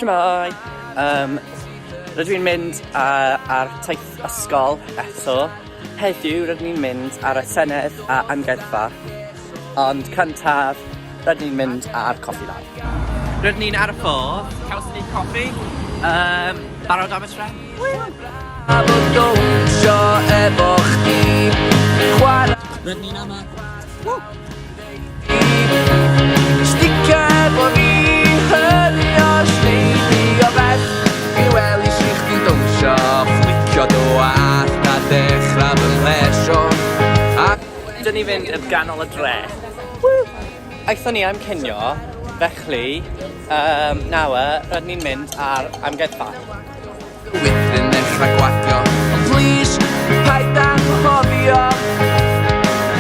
Shmai! Rydw i'n mynd ar taith ysgol eto. Heddiw rydw i'n mynd ar y Senedd a amgueddfa. Ond cyntaf, rydw i'n mynd ar coffi lan. Rydw i'n ar y ffordd, caws ni coffi. Barod am y tren? A bod dawnsio efo chdi. Rydw i'n yma. Sticio efo fi, hynny o sneidi o beth. I weld i si chdi'n dawnsio, flicio do all na dechrau fy mhlesio. Dyn ni fynd yn ganol y dre. Aethon ni am cinio, felly nawr rydyn ni'n mynd ar amgueddfa. Wythyn ddechrau gwadio, ond please, paid anghofio.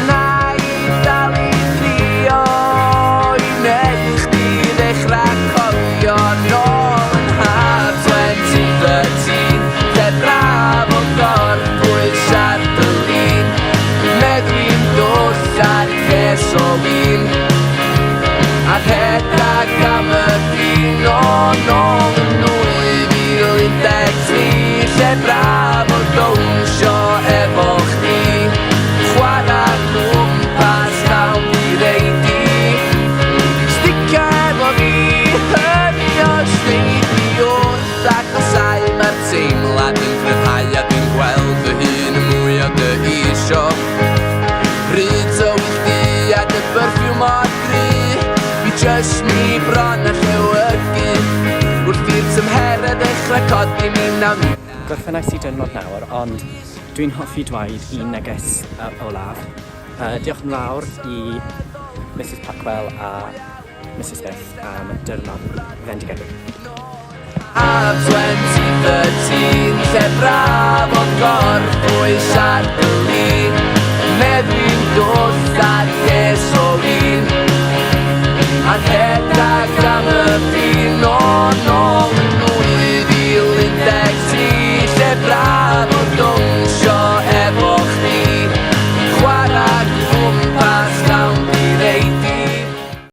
Na i dal i drio, i neu chdi ddechrau cofio nôl yn haf 2013. Lle braf o gorbwys ar dy lun, meddwi'n dwll ar ces o win. A rhedag am y dyn o nôl yn 2013. Lle braf o dawnsio efo chdi, chwarae gwmpas llawn i reidi. Sticio efo fi, hynny o sneidi wrth agosau. Mae'r teimlad yn cryfhau a dwi'n gweld fy hun yn mwy o dy isio. Bryd o wythdi a dy berffiwm o'r gry, fi jyst ni bron a llewygu. Wrth i'r tymheredd ddechrau codi mi nawn. Gorffennais i dynod nawr, ond dwi'n hoffi dweud un neges olaf. Diolch yn fawr i Mrs Packwell a Mrs Smith am dyrnod fendigedig. A 2013, lle braf